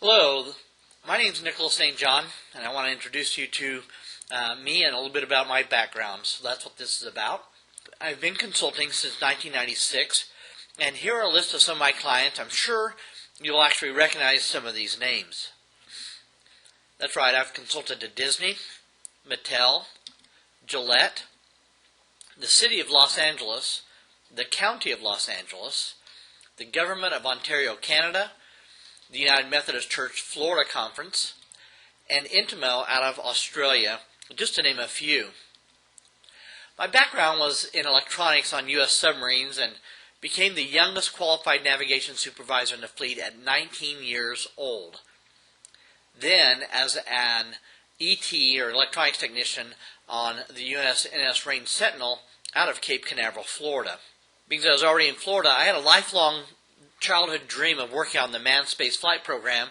Hello, my name is St Jon, and I want to introduce you to me and a little bit about my background. So that's what this is about. I've been consulting since 1996, and here are a list of some of my clients. I'm sure you'll actually recognize some of these names. That's right, I've consulted to Disney, Mattel, Gillette, the City of Los Angeles, the County of Los Angeles, the Government of Ontario, Canada, the United Methodist Church Florida Conference, and Intimo out of Australia, just to name a few. My background was in electronics on U.S. submarines and became the youngest qualified navigation supervisor in the fleet at 19 years old. Then, as an ET, or electronics technician, on the USNS Rain Sentinel out of Cape Canaveral, Florida. Because I was already in Florida, I had a lifelong childhood dream of working on the manned space flight program,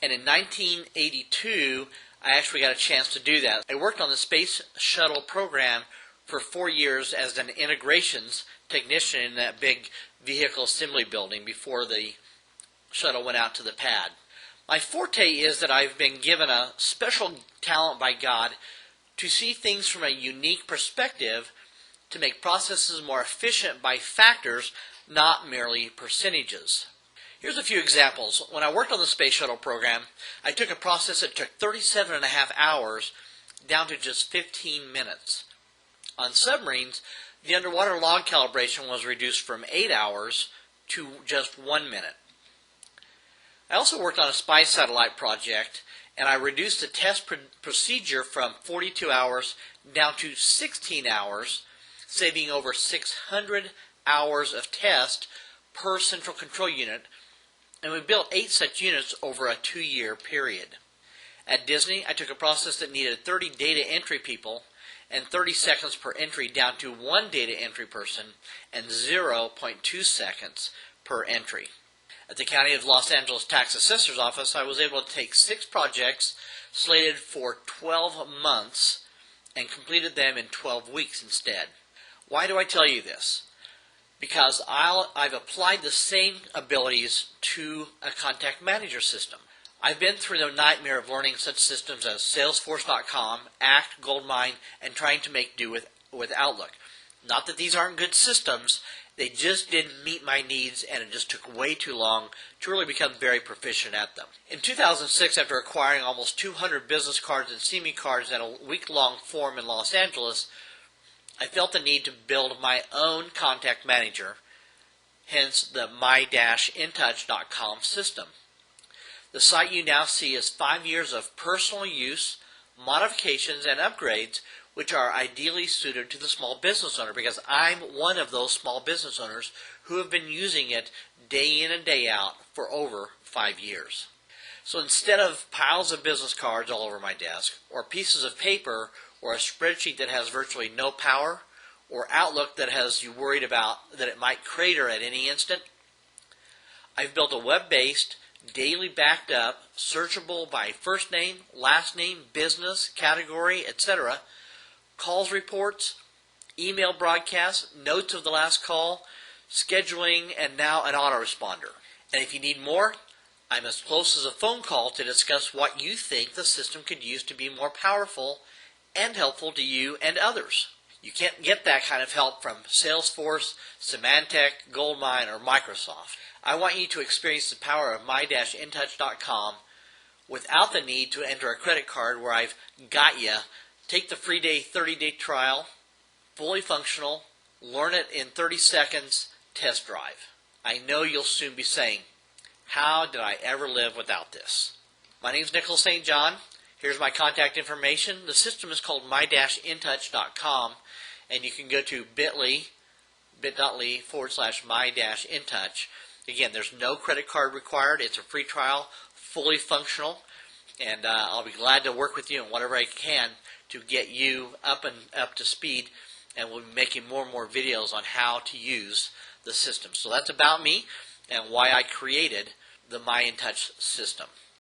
and in 1982 I actually got a chance to do that. I worked on the space shuttle program for 4 years as an integrations technician in that big vehicle assembly building before the shuttle went out to the pad. My forte is that I've been given a special talent by God to see things from a unique perspective to make processes more efficient by factors, not merely percentages. Here's a few examples. When I worked on the space shuttle program, I took a process that took 37.5 hours down to just 15 minutes. On submarines, the underwater log calibration was reduced from 8 hours to just 1 minute. I also worked on a spy satellite project, and I reduced the test procedure from 42 hours down to 16 hours, saving over 600 hours of test per central control unit, and we built 8 such units over a 2-year period. At Disney, I took a process that needed 30 data entry people and 30 seconds per entry down to 1 data entry person and 0.2 seconds per entry. At the County of Los Angeles Tax Assessor's Office, I was able to take 6 projects slated for 12 months and completed them in 12 weeks instead. Why do I tell you this? Because I've applied the same abilities to a contact manager system. I've been through the nightmare of learning such systems as Salesforce.com, Act, Goldmine, and trying to make do with Outlook. Not that these aren't good systems, they just didn't meet my needs, and it just took way too long to really become very proficient at them. In 2006, after acquiring almost 200 business cards and CME cards at a week-long forum in Los Angeles, I felt the need to build my own contact manager, hence the my-intouch.com system. The site you now see is 5 years of personal use, modifications, and upgrades, which are ideally suited to the small business owner, because I'm one of those small business owners who have been using it day in and day out for over 5 years. So instead of piles of business cards all over my desk, or pieces of paper, or a spreadsheet that has virtually no power, or Outlook that has you worried about that it might crater at any instant, I've built a web-based, daily backed up, searchable by first name, last name, business, category, etc., calls reports, email broadcasts, notes of the last call, scheduling, and now an autoresponder. And if you need more, I'm as close as a phone call to discuss what you think the system could use to be more powerful and helpful to you and others. You can't get that kind of help from Salesforce, Symantec, Goldmine, or Microsoft. I want you to experience the power of my-intouch.com without the need to enter a credit card where I've got you. Take the free 30-day trial, fully functional, learn it in 30 seconds, test drive. I know you'll soon be saying, how did I ever live without this? My name is St Jon. Here's my contact information. The system is called my-intouch.com, and you can go to bit.ly/my-intouch. Again, there's no credit card required. It's a free trial, fully functional, and I'll be glad to work with you in whatever I can to get you up to speed, and we'll be making more and more videos on how to use the system. So that's about me and why I created the My-InTouch system.